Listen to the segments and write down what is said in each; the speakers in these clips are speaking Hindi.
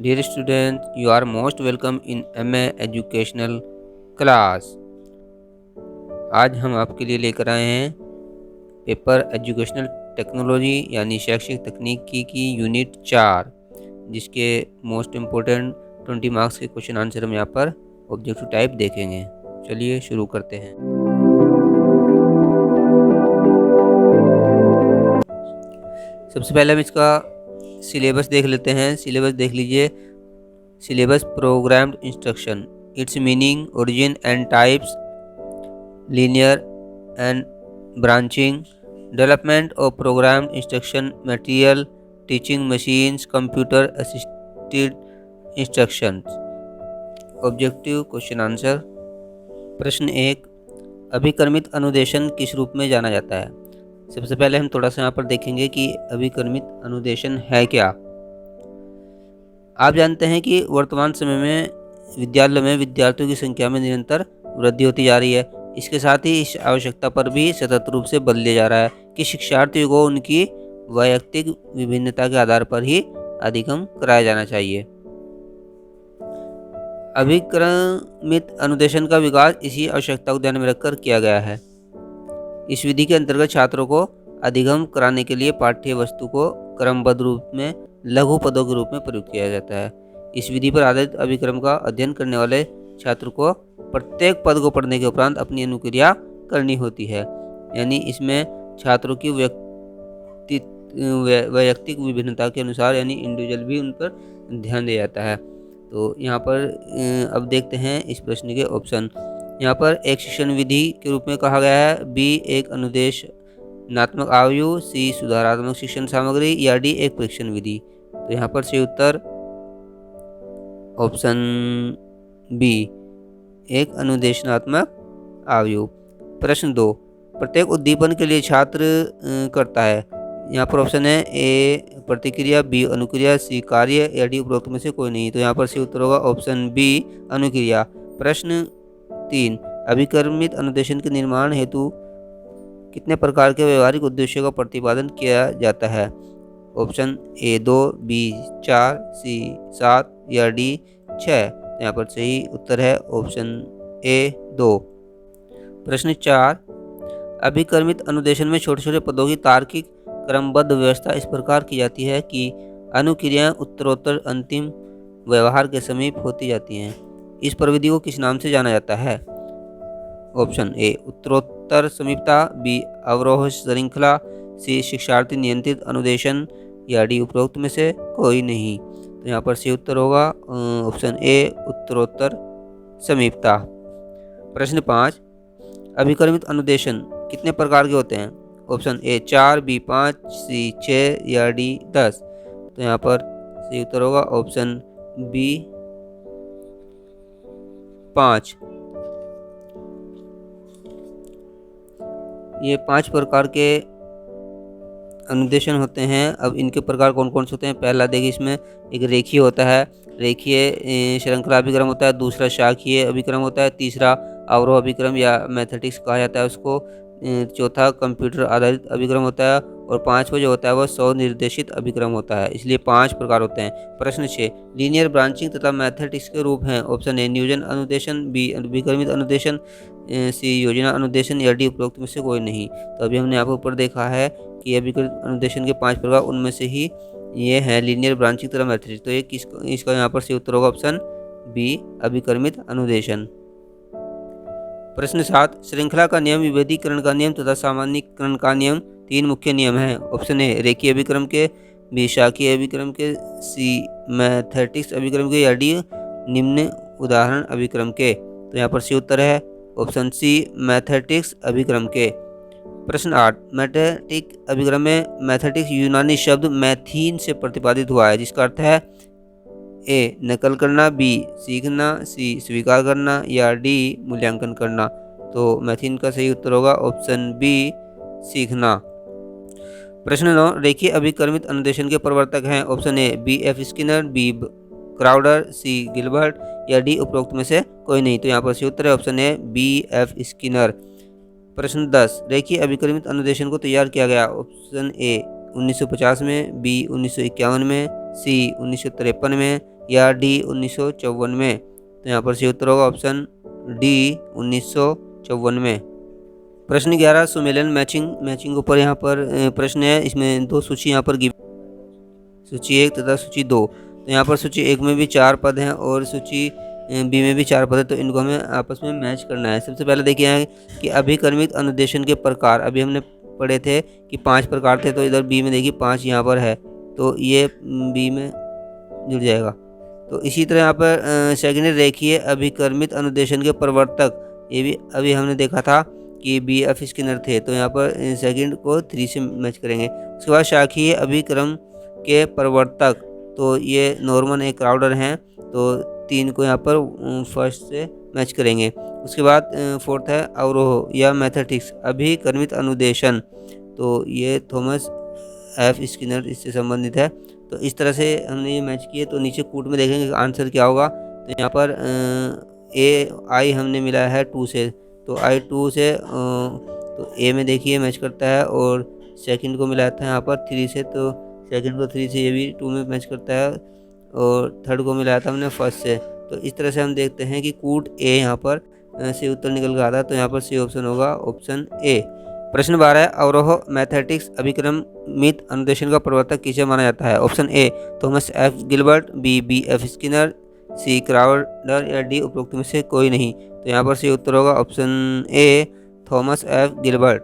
Dear students, you are most welcome in MA Educational class। आज हम आपके लिए लेकर आए हैं पेपर एजुकेशनल टेक्नोलॉजी यानी शैक्षिक तकनीकी की यूनिट 4, जिसके मोस्ट इम्पोर्टेंट 20 मार्क्स के क्वेश्चन आंसर हम यहाँ पर ऑब्जेक्टिव टाइप देखेंगे। चलिए शुरू करते हैं। सबसे पहले हम इसका सिलेबस देख लेते हैं। सिलेबस देख लीजिए। Syllabus programmed instruction, it's meaning, origin and types, linear and branching, development of programmed instruction material, teaching machines, computer assisted instructions. Objective question answer. प्रश्न 1, अभिक्रमित अनुदेशन किस रूप में जाना जाता है? सबसे पहले हम थोड़ा सा यहाँ पर देखेंगे कि अभिक्रमित अनुदेशन है क्या। आप जानते हैं कि वर्तमान समय में विद्यालयों में विद्यार्थियों की संख्या में निरंतर वृद्धि होती जा रही है। इसके साथ ही इस आवश्यकता पर भी सतत रूप से बल दिया जा रहा है कि शिक्षार्थियों को उनकी वैयक्तिक विभिन्नता के आधार पर ही अधिगम कराया जाना चाहिए। अभिक्रमित अनुदेशन का विकास इसी आवश्यकता को ध्यान में रखकर किया गया है। इस विधि के अंतर्गत छात्रों को अधिगम कराने के लिए पाठ्य वस्तु को क्रमबद्ध रूप में लघु पदों के रूप में प्रयुक्त किया जाता है। इस विधि पर आधारित अभिक्रम का अध्ययन करने वाले छात्र को प्रत्येक पद को पढ़ने के उपरांत अपनी अनुक्रिया करनी होती है। यानी इसमें छात्रों की वैयक्तिक विभिन्नता के अनुसार यानी इंडिविजुअल भी उन पर ध्यान दिया जाता है। तो यहाँ पर अब देखते हैं इस प्रश्न के ऑप्शन। यहाँ पर एक शिक्षण विधि के रूप में कहा गया है, बी एक अनुदेशनात्मक आयु, सी सुधारात्मक शिक्षण सामग्री या डी एक परीक्षण विधि। तो यहाँ पर सही उत्तर ऑप्शन बी एक अनुदेशनात्मक आयु। प्रश्न 2, प्रत्येक उद्दीपन के लिए छात्र करता है। यहाँ पर ऑप्शन है ए प्रतिक्रिया, बी अनुक्रिया, सी कार्य या डी उपरोक्त में से कोई नहीं। तो यहाँ पर सही उत्तर होगा ऑप्शन बी अनुक्रिया। प्रश्न 3, अभिक्रमित अनुदेशन के निर्माण हेतु कितने प्रकार के व्यवहारिक उद्देश्यों का प्रतिपादन किया जाता है? ऑप्शन ए 2, बी 4, सी 7 या डी 6। तो यहाँ पर सही उत्तर है ऑप्शन ए 2। प्रश्न 4, अभिक्रमित अनुदेशन में छोटे छोटे पदों की तार्किक क्रमबद्ध व्यवस्था इस प्रकार की जाती है कि अनुक्रियाएं उत्तरोत्तर अंतिम व्यवहार के समीप होती जाती हैं। इस प्रविधि को किस नाम से जाना जाता है? ऑप्शन ए उत्तरोत्तर समीपता, बी अवरोह श्रृंखला, सी शिक्षार्थी नियंत्रित अनुदेशन या डी उपरोक्त में से कोई नहीं। तो यहाँ पर सही उत्तर होगा ऑप्शन ए उत्तरोत्तर समीपता। प्रश्न 5, अभिक्रमित अनुदेशन कितने प्रकार के होते हैं? ऑप्शन ए 4, बी 5, सी 6 या डी 10। तो यहाँ पर सही उत्तर होगा ऑप्शन बी 5। ये 5 प्रकार के अनुदेशन होते हैं। अब इनके प्रकार कौन कौन से होते हैं? पहला देखिए, इसमें एक रेखीय होता है, रेखीय श्रृंखला अभिक्रम होता है। दूसरा शाखीय अभिक्रम होता है। तीसरा अवरोह अभिक्रम या मैथमेटिक्स कहा जाता है उसको। चौथा कंप्यूटर आधारित अभिक्रम होता है और 5वां जो होता है वह स्वनिर्देशित अभिक्रम होता है। इसलिए 5 प्रकार होते हैं। प्रश्न 6, लीनियर ब्रांचिंग तथा मैथमेटिक्स के रूप हैं। ऑप्शन ए नियोजन अनुदेशन, बी अभिक्रमित अनुदेशन, सी योजना अनुदेशन या डी उपरोक्त में से कोई नहीं। तो अभी हमने यहाँ पर ऊपर देखा है कि अभिक्रमित अनुदेशन के 5 प्रकार, उनमें से ही ये हैं लीनियर ब्रांचिंग तथा मैथमेटिक्स। तो ये इसका यहाँ पर सही उत्तर होगा ऑप्शन बी अभिक्रमित अनुदेशन। प्रश्न 7, श्रृंखला का नियम, विभेदीकरण का नियम तथा सामान्यीकरण का नियम 3 मुख्य नियम हैं। ऑप्शन ए रेखीय अभिक्रम के, बी शाखीय अभिक्रम के, सी मैथमेटिक्स अभिक्रम के या डी निम्न उदाहरण अभिक्रम के। तो यहाँ पर सही उत्तर है ऑप्शन सी मैथमेटिक्स अभिक्रम के। प्रश्न 8, मैथमेटिक्स अभिक्रम में मैथमेटिक्स यूनानी शब्द मैथीन से प्रतिपादित हुआ है, जिसका अर्थ है ए नकल करना, बी सीखना, सी स्वीकार करना या डी मूल्यांकन करना। तो मैथीन का सही उत्तर होगा ऑप्शन बी सीखना। प्रश्न 9, रेखीय अभिक्रमित अनुदेशन के प्रवर्तक हैं। Option A B F Skinner, B Crowder, C Gilbert या डी उपरोक्त में से कोई नहीं। तो यहाँ पर सही उत्तर है option A B F Skinner. प्रश्न 10, रेखीय अभिक्रमित अनुदेशन को तैयार किया गया। ऑप्शन ए 1950 में, बी 1951 में, सी 1953 में या डी 1954 में? तो यहाँ पर सही उत्तर होगा ऑप्शन डी 1954 में। प्रश्न 11 सुमेलन मैचिंग ऊपर यहाँ पर प्रश्न है। इसमें दो सूची यहाँ पर सूची 1 तथा सूची 2। तो यहाँ पर सूची 1 में भी 4 पद हैं और सूची बी में भी 4 पद है, तो इनको हमें आपस में मैच करना है। सबसे पहले देखिए यहाँ कि अभिक्रमित अनुदेशन के प्रकार, अभी हमने पढ़े थे कि 5 प्रकार थे, तो इधर बी में देखिए 5 यहाँ पर है, तो ये बी में जुड़ जाएगा। तो इसी तरह यहाँ पर सेकेंड रेखीय अभिक्रमित अनुदेशन के प्रवर्तक, ये भी अभी हमने देखा था कि बी एफ स्किनर थे, तो यहाँ पर सेकंड को 3 से मैच करेंगे। उसके बाद शाखीय अभिक्रम के प्रवर्तक, तो ये नॉर्मन ए क्राउडर हैं, तो 3 को यहाँ पर फर्स्ट से मैच करेंगे। उसके बाद फोर्थ है अवरोह या मैथेटिक्स अभिक्रमित अनुदेशन, तो ये थॉमस एफ स्किनर इससे संबंधित है। तो इस तरह से हमने ये मैच किए, तो नीचे कूट में देखेंगे आंसर क्या होगा। तो यहाँ पर आई हमने मिला है 2 से, तो आई 2 से तो ए में देखिए मैच करता है, और सेकंड को मिला था यहाँ पर 3 से, तो सेकंड को 3 से ये भी 2 में मैच करता है, और थर्ड को मिलाया था हमने फर्स्ट से। तो इस तरह से हम देखते हैं कि कूट ए यहाँ पर से उत्तर निकल कर आता है, तो यहाँ पर सी ऑप्शन होगा ऑप्शन ए। प्रश्न 12 अवरोह मैथेटिक्स अभिक्रमित अनुदेशन का प्रवर्तक किसे माना जाता है? Option A Thomas F Gilbert, B F Skinner, C Crowder या डी उपरोक्त में से कोई नहीं। तो यहाँ पर सही उत्तर होगा option A Thomas F Gilbert.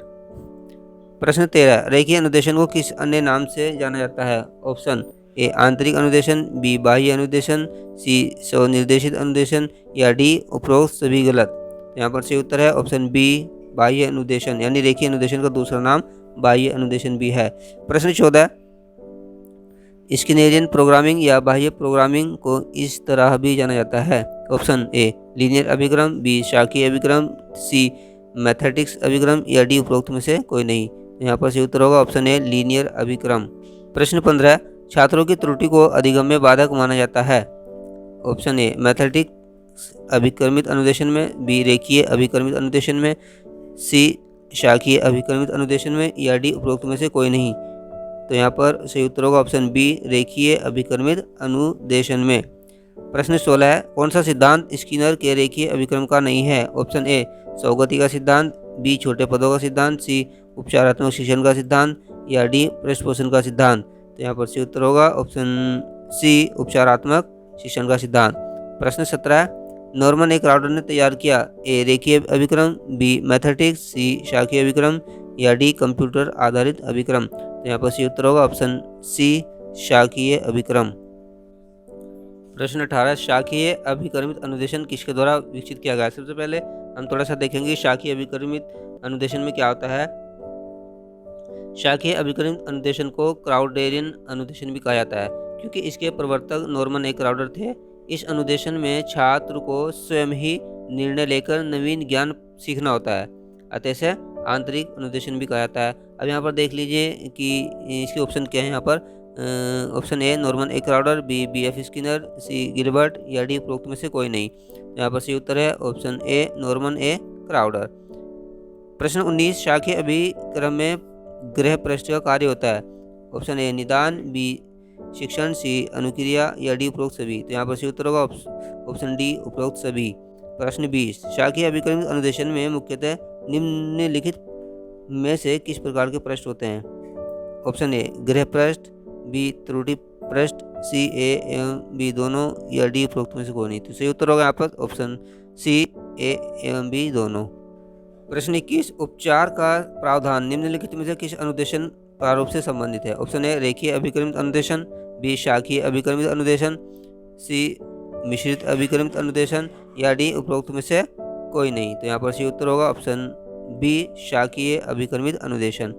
प्रश्न 13 रेखीय अनुदेशन को किस अन्य नाम से जाना जाता है? ऑप्शन ए आंतरिक अनुदेशन, बी बाह्य अनुदेशन, सी स्वनिर्देशित अनुदेशन या डी उपरोक्त सभी गलत। तो यहाँ पर सही उत्तर है ऑप्शन बी बाह्य अनुदेशन, यानी रेखीय अनुदेशन का दूसरा नाम बाह्य अनुदेशन भी है। प्रश्न 14 स्किनेरियन प्रोग्रामिंग या बाह्य प्रोग्रामिंग को इस तरह भी जाना जाता है। ऑप्शन ए लीनियर अभिक्रम, बी शाखीय अभिक्रम, सी मैथेटिक्स अभिक्रम या डी उपरोक्त में से कोई नहीं। यहाँ पर सही उत्तर होगा ऑप्शन ए लीनियर अभिक्रम। प्रश्न 15 छात्रों की त्रुटि को अधिगम्य बाधक माना जाता है। ऑप्शन ए मैथेटिक्स अभिक्रमित अनुदेशन में, बी रेखीय अभिक्रमित अनुदेशन में, सी शाखीय अभिक्रमित अनुदेशन में या डी उपरोक्त में से कोई नहीं। तो यहाँ पर सही उत्तर होगा ऑप्शन बी रेखीय अभिक्रमित अनुदेशन में। प्रश्न 16 है कौन सा सिद्धांत स्किनर के रेखीय अभिक्रम का नहीं है? ऑप्शन ए सौगति का सिद्धांत, बी छोटे पदों का सिद्धांत, सी उपचारात्मक शिक्षण का सिद्धांत या डी पृष्ठपोषण का सिद्धांत। तो यहाँ पर सही उत्तर होगा ऑप्शन सी उपचारात्मक शिक्षण का सिद्धांत। प्रश्न 17 नॉर्मन ए क्राउडर ने तैयार किया ए रेखीय अभिक्रम, बी मैथेटिक्स, सी शाखीय अभिक्रम या डी कंप्यूटर आधारित अभिक्रम। तो यहाँ पर सही उत्तर होगा ऑप्शन सी शाखीय अभिक्रम। प्रश्न 18 शाखीय अभिक्रमित अनुदेशन किसके द्वारा विकसित किया गया? सबसे पहले हम थोड़ा सा देखेंगे शाखीय अभिक्रमित अनुदेशन में क्या होता है। शाखीय अभिक्रमित अनुदेशन को क्राउडेरियन अनुदेशन भी कहा जाता है, क्योंकि इसके प्रवर्तक नॉर्मन ए क्राउडर थे। इस अनुदेशन में छात्र को स्वयं ही निर्णय लेकर नवीन ज्ञान सीखना होता है, अतः इसे आंतरिक अनुदेशन भी कहा जाता है। अब यहाँ पर देख लीजिए कि इसके ऑप्शन क्या है। यहाँ पर option A Norman A Crowder, B F Skinner, C Gilbert या डी उपरोक्त में से कोई नहीं। यहाँ पर सही उत्तर है option A Norman A Crowder. प्रश्न 19 शाखीय अभिक्रम में गृह पृष्ठ का कार्य होता है। ऑप्शन ए निदान, बी शिक्षण, सी अनुक्रिया या डी उपरोक्त सभी। तो यहाँ पर सही उत्तर होगा ऑप्शन डी उपरोक्त सभी। प्रश्न 20 शाखीय अभिक्रमित अनुदेशन में मुख्यतः निम्नलिखित में से किस प्रकार के पृष्ठ होते हैं? ऑप्शन ए गृह पृष्ठ, बी त्रुटि पृष्ठ, सी ए एवं बी दोनों या डी उपरोक्त में से कोई नहीं। तो सही उत्तर होगा यहाँ पर ऑप्शन सी ए एवं बी दोनों। प्रश्न 21 उपचार का प्रावधान निम्नलिखित में से किस अनुदेशन प्रारूप से संबंधित है? ऑप्शन ए रेखीय अभिक्रमित अनुदेशन, बी शाखीय अभिक्रमित अनुदेशन, सी मिश्रित अभिक्रमित अनुदेशन या डी उपरोक्त में से कोई नहीं। तो यहाँ पर सही उत्तर होगा ऑप्शन बी शाखीय अभिक्रमित अनुदेशन।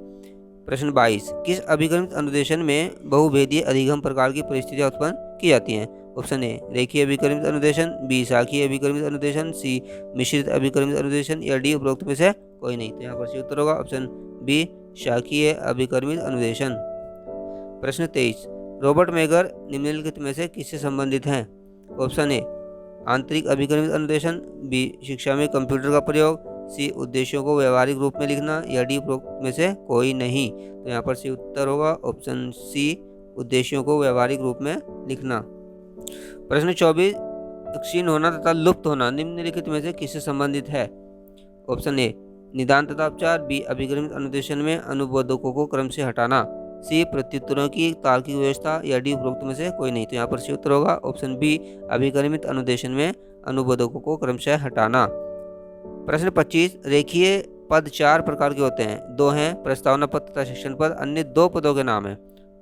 प्रश्न 22 किस अभिक्रमित अनुदेशन में बहुभेदीय अधिगम प्रकार की परिस्थितियां उत्पन्न की जाती हैं? ऑप्शन ए रेखीय अभिक्रमित अनुदेशन, बी शाखीय अभिक्रमित अनुदेशन, सी मिश्रित अभिक्रमित अनुदेशन या डी उपरोक्त में से कोई नहीं। तो यहाँ पर सही उत्तर होगा ऑप्शन बी शाखीय अभिक्रमित अनुदेशन। प्रश्न 23 रॉबर्ट मेगर निम्नलिखित में से किससे संबंधित हैं? ऑप्शन ए आंतरिक अभिक्रमित अनुदेशन, बी शिक्षा में कंप्यूटर का प्रयोग, सी उद्देश्यों को व्यवहारिक रूप में लिखना या डी उपरोक्त में से कोई नहीं। तो यहाँ पर सही उत्तर होगा ऑप्शन सी उद्देश्यों को व्यवहारिक रूप में लिखना। प्रश्न 24, क्षीण होना तथा लुप्त होना निम्नलिखित में से किससे संबंधित है? ऑप्शन ए निदान तथा उपचार, बी अभिक्रमित अनुदेशन में अनुबोधकों को क्रम से हटाना, सी प्रत्युत्तरों की तार्किक व्यवस्था, या डी उपरोक्त में से कोई नहीं। तो यहाँ पर सही उत्तर होगा ऑप्शन बी अभिक्रमित अनुदेशन में अनुबोधकों को क्रमशः हटाना। प्रश्न 25, रेखीय पद 4 प्रकार के होते हैं। 2 हैं प्रस्तावना पद तथा शिक्षण पद। अन्य 2 पदों के नाम है।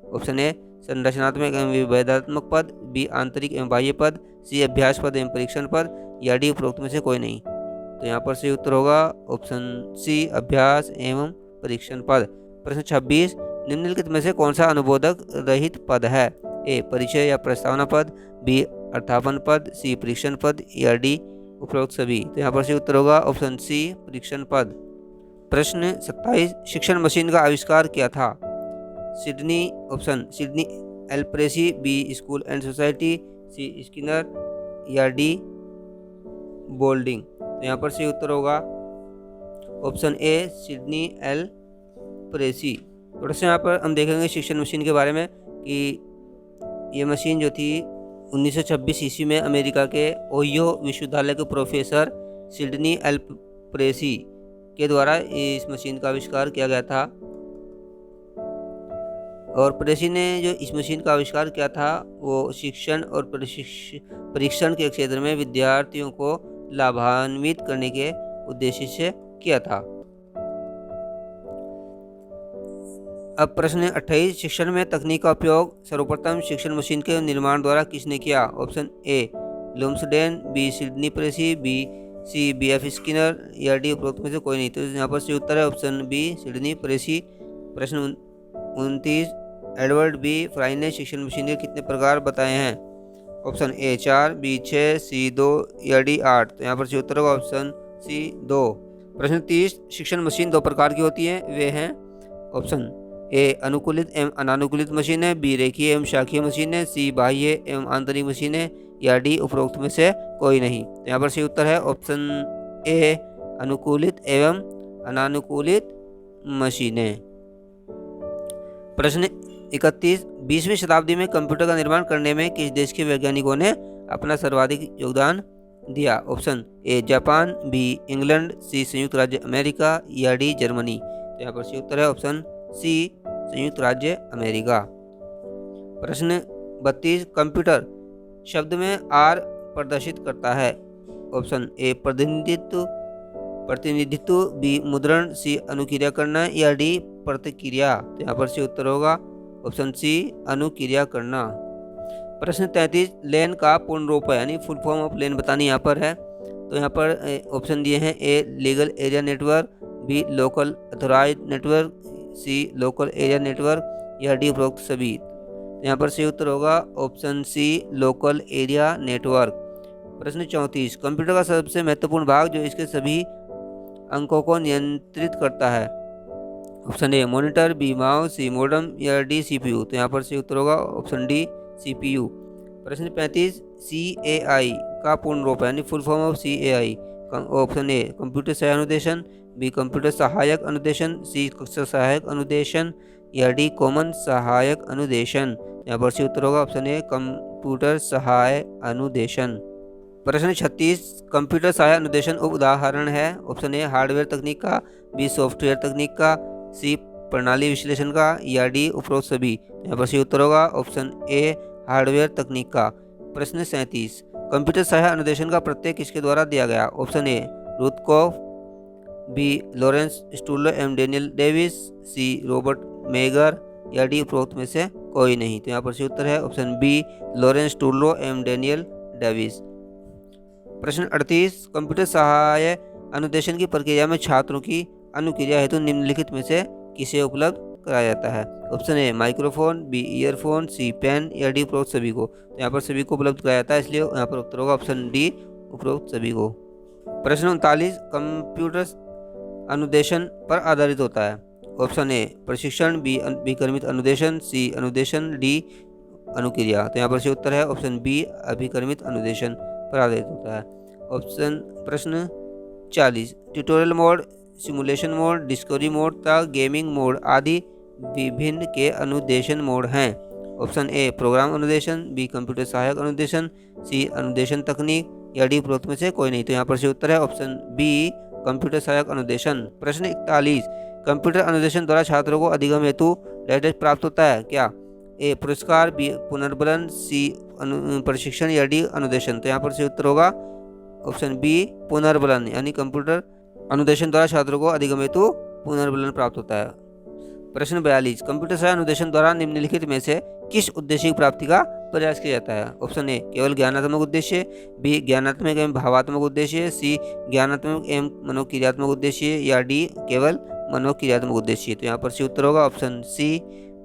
ऑप्शन ए संरचनात्मक एवं विभेदात्मक पद, बी आंतरिक एवं बाह्य पद, सी अभ्यास पद एवं परीक्षण पद, या डी उपरोक्त में से कोई नहीं। तो यहाँ पर सही उत्तर होगा ऑप्शन सी अभ्यास एवं परीक्षण पद। प्रश्न 26, निम्नलिखित में से कौन सा अनुबोधक रहित पद है? ए परिचय या प्रस्तावना पद, बी अर्थापन पद, सी परीक्षण पद, या डी उपरोक्त सभी। तो यहाँ पर सही उत्तर होगा ऑप्शन सी परीक्षण पद। प्रश्न 27, शिक्षण मशीन का आविष्कार क्या था? Sidney, option Sidney L Pressey, B school and society, C Skinner, या डी बोल्डिंग। तो यहाँ पर सही उत्तर होगा ऑप्शन ए सिडनी एल्प्रेसी। थोड़ा सा यहाँ पर हम देखेंगे शिक्षण मशीन के बारे में कि ये मशीन जो थी 1926 ईस्वी में अमेरिका के ओहियो विश्वविद्यालय के प्रोफेसर सिडनी एल्प्रेसी के द्वारा इस मशीन का आविष्कार किया गया था। और प्रेसी ने जो इस मशीन का आविष्कार किया था वो शिक्षण और परीक्षण के क्षेत्र में विद्यार्थियों को लाभान्वित करने के उद्देश्य से किया था। अब प्रश्न 28, शिक्षण में तकनीक का उपयोग सर्वप्रथम शिक्षण मशीन के निर्माण द्वारा किसने किया? Option A Lumsdaine, B Sidney Pressey, B C B F Skinner, या डी उपरोक्त में से कोई नहीं। तो यहाँ पर सही उत्तर है ऑप्शन बी सिडनी प्रेसी। प्रश्न 29, एडवर्ड बी फ्राई ने शिक्षण मशीन के कितने प्रकार बताए हैं? ऑप्शन ए 4, बी 6, सी 2, या डी 8। तो यहाँ पर सही उत्तर होगा ऑप्शन सी 2। प्रश्न 30, शिक्षण मशीन 2 प्रकार की होती है, वे हैं ऑप्शन ए अनुकूलित एवं अनानुकूलित मशीनें, बी रेखीय एवं शाखीय मशीनें, सी बाह्य एवं आंतरिक मशीनें, या डी उपरोक्त में से कोई नहीं। तो यहाँ पर सही उत्तर है ऑप्शन ए अनुकूलित एवं अनानुकूलित मशीनें। प्रश्न 31, 20वीं शताब्दी में कंप्यूटर का निर्माण करने में किस देश के वैज्ञानिकों ने अपना सर्वाधिक योगदान दिया? Option A Japan, B England, C संयुक्त राज्य अमेरिका, या डी जर्मनी। तो यहाँ पर सही उत्तर है ऑप्शन सी संयुक्त राज्य अमेरिका। प्रश्न 32, कंप्यूटर शब्द में आर प्रदर्शित करता है। ऑप्शन ए प्रतिनिधित्व, बी मुद्रण, सी अनुक्रिया करना, या डी प्रतिक्रिया। तो यहाँ पर सही उत्तर होगा ऑप्शन सी अनुक्रिया करना। प्रश्न 33, लेन का पूर्ण रूप है यानी फुल फॉर्म ऑफ लेन बतानी यहाँ पर है। तो यहाँ पर ऑप्शन दिए हैं A legal area network, B local authorize network, C local area network, या डी उपरोक्त सभी। तो यहाँ पर सही उत्तर होगा option C local area network. प्रश्न 34, कंप्यूटर का सबसे महत्वपूर्ण भाग जो इसके सभी अंकों को नियंत्रित करता है। Option A monitor, B mouse, C modem, या डी सीपीयू। तो यहाँ पर सही उत्तर होगा ऑप्शन डी सीपीयू। प्रश्न 35, CAI का पूर्ण रूप है यानी full form of CAI। Option a computer सहायक अनुदेशन, बी कंप्यूटर सहायक अनुदेशन, सी कक्षा सहायक अनुदेशन, या डी कॉमन सहायक अनुदेशन। यहाँ पर सही उत्तर होगा ऑप्शन ए कंप्यूटर सहायक अनुदेशन। प्रश्न 36, कंप्यूटर सहायक अनुदेशन उप उदाहरण है। ऑप्शन ए हार्डवेयर तकनीक का, बी सॉफ्टवेयर तकनीक का, सी प्रणाली विश्लेषण का, या डी उपरोक्त सभी। यहाँ पर सही उत्तर होगा ऑप्शन ए हार्डवेयर तकनीक का। प्रश्न 37, कंप्यूटर सहायक अनुदेशन का प्रत्यय किसके द्वारा दिया गया? Option A Ruthkoff, B Lawrence Stolurow एवं Daniel Davis, C Robert Mager, या डी उपरोक्त में से कोई नहीं। तो यहाँ पर सही उत्तर है ऑप्शन बी लॉरेंस स्टूलो एवं डेनियल डेविस। प्रश्न 38, कंप्यूटर सहायक अनुदेशन की प्रक्रिया में छात्रों की अनुक्रिया हेतु निम्नलिखित में से किसे उपलब्ध कराया जाता है? Option A microphone, B earphone, C pen, या डी उपरोक्त सभी को। तो यहाँ पर सभी को उपलब्ध कराया जाता है, इसलिए यहाँ पर उत्तर होगा ऑप्शन डी उपरोक्त सभी को। प्रश्न 39, कंप्यूटर अनुदेशन पर आधारित होता है। ऑप्शन ए प्रशिक्षण, बी अभिक्रमित अनुदेशन, सी अनुदेशन, डी अनुक्रिया। तो यहाँ पर सही उत्तर है ऑप्शन बी अभिक्रमित अनुदेशन पर आधारित होता है। प्रश्न 40, tutorial mode, simulation mode, discovery mode तथा गेमिंग मोड आदि विभिन्न के अनुदेशन मोड हैं। ऑप्शन ए प्रोग्राम अनुदेशन, बी कंप्यूटर सहायक अनुदेशन, सी अनुदेशन तकनीक या डी उपरोक्त में से कोई नहीं। तो यहाँ पर सही उत्तर है ऑप्शन बी कंप्यूटर सहायक अनुदेशन। प्रश्न 41, कंप्यूटर अनुदेशन द्वारा छात्रों को अधिगम हेतु प्राप्त होता है क्या? ए पुरस्कार, बी पुनर्बलन, सी प्रशिक्षण या डी अनुदेशन। तो यहाँ पर सही उत्तर होगा ऑप्शन बी पुनर्बलन, यानी कंप्यूटर अनुदेशन द्वारा छात्रों को अधिगम हेतु पुनर्बलन प्राप्त होता है। प्रश्न 42, कंप्यूटर सहायक अनुदेशन द्वारा निम्नलिखित में से किस उद्देश्य की प्राप्ति का प्रयास किया जाता है? ऑप्शन ए केवल ज्ञानात्मक उद्देश्य, बी ज्ञानात्मक एवं भावात्मक उद्देश्य, सी ज्ञानात्मक एवं मनोक्रियात्मक उद्देश्य या डी केवल मनोक्रियात्मक उद्देश्य। तो यहाँ पर सही उत्तर होगा ऑप्शन सी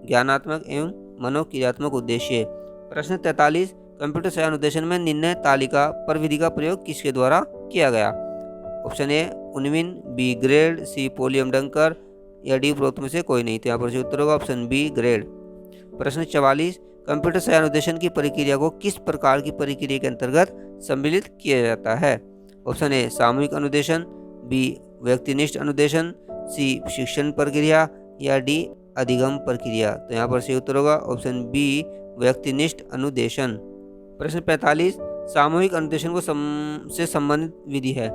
ज्ञानात्मक एवं मनोक्रियात्मक उद्देश्य। प्रश्न 43, कंप्यूटर सहायक अनुदेशन में निम्न तालिका पर विधि का प्रयोग किसके द्वारा किया गया? ऑप्शन ए उन्विन, बी ग्रेड, सी पोलियम डंकर या डी उपरोक्त में से कोई नहीं। तो यहाँ पर सही उत्तर होगा ऑप्शन बी ग्रेड। प्रश्न 44, कंप्यूटर सहायक अनुदेशन की प्रक्रिया को किस प्रकार की प्रक्रिया के अंतर्गत सम्मिलित किया जाता है? ऑप्शन ए सामूहिक अनुदेशन, बी व्यक्तिनिष्ठ अनुदेशन, सी शिक्षण प्रक्रिया या डी अधिगम प्रक्रिया। तो यहाँ पर सही उत्तर होगा ऑप्शन बी व्यक्तिनिष्ठ अनुदेशन। प्रश्न 45, सामूहिक अनुदेशन को से संबंधित विधि है?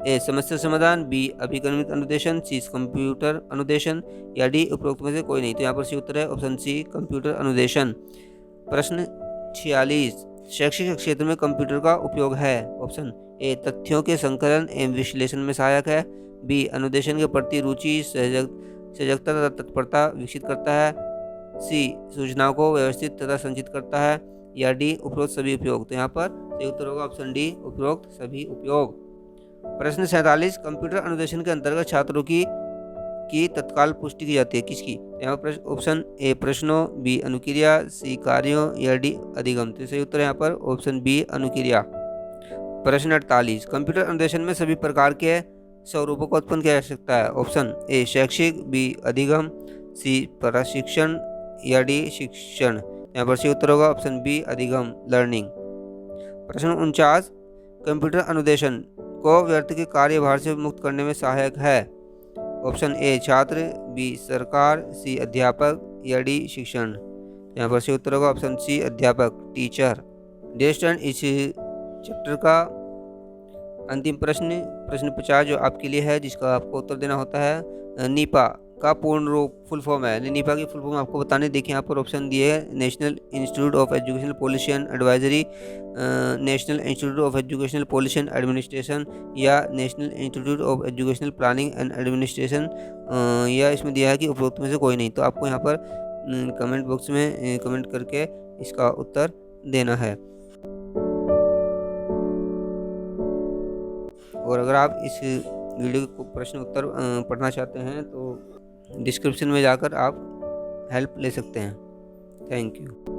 ए समस्या समाधान, बी अभिक्रमित अनुदेशन, सी कंप्यूटर अनुदेशन या डी उपरोक्त में से कोई नहीं। तो यहाँ पर सही उत्तर है ऑप्शन सी कंप्यूटर अनुदेशन। प्रश्न 46, शैक्षिक क्षेत्र में कंप्यूटर का उपयोग है? ऑप्शन ए तथ्यों के संकलन एवं विश्लेषण में सहायक है, बी अनुदेशन के प्रति रुचि सजगता तथा तत्परता विकसित करता है, सी सूचनाओं को व्यवस्थित तथा संचित करता है या डी उपरोक्त सभी उपयोग। तो यहाँ पर सही उत्तर होगा ऑप्शन डी उपरोक्त सभी उपयोग। प्रश्न 47, कंप्यूटर अनुदेशन के अंतर्गत छात्रों की तत्काल पुष्टि की जाती है किसकी? यहाँ पर ऑप्शन ए प्रश्नों, बी अनुक्रिया, सी कार्यों या डी अधिगम। तो सही उत्तर यहाँ पर ऑप्शन बी अनुक्रिया। प्रश्न 48, कंप्यूटर अनुदेशन में सभी प्रकार के स्वरूपों को उत्पन्न किया जा सकता है? ऑप्शन ए शैक्षिक, बी अधिगम, सी प्रशिक्षण या डी शिक्षण। यहाँ पर सही उत्तर होगा ऑप्शन बी अधिगम लर्निंग। प्रश्न 49, कंप्यूटर अनुदेशन को व्यक्ति के कार्यभार से मुक्त करने में सहायक है? ऑप्शन ए छात्र, बी सरकार, सी अध्यापक या डी शिक्षण। यहाँ पर सही उत्तर होगा ऑप्शन सी अध्यापक टीचर। डियर स्टूडेंट, इस चैप्टर का अंतिम प्रश्न 50 जो आपके लिए है, जिसका आपको उत्तर देना होता है नीपा का पूर्ण रूप फुल फॉर्म है। नीपा की फुल फॉर्म आपको बताने, देखिए यहाँ पर ऑप्शन दिए है national institute of educational policy and advisory, national institute of educational policy and administration या national institute of educational planning and administration, या इसमें दिया है कि उपरोक्त में से कोई नहीं। तो आपको यहाँ पर कमेंट बॉक्स में कमेंट करके इसका उत्तर देना है। और अगर आप इस वीडियो को प्रश्न उत्तर पढ़ना चाहते हैं तो डिस्क्रिप्शन में जाकर आप हेल्प ले सकते हैं। Thank you.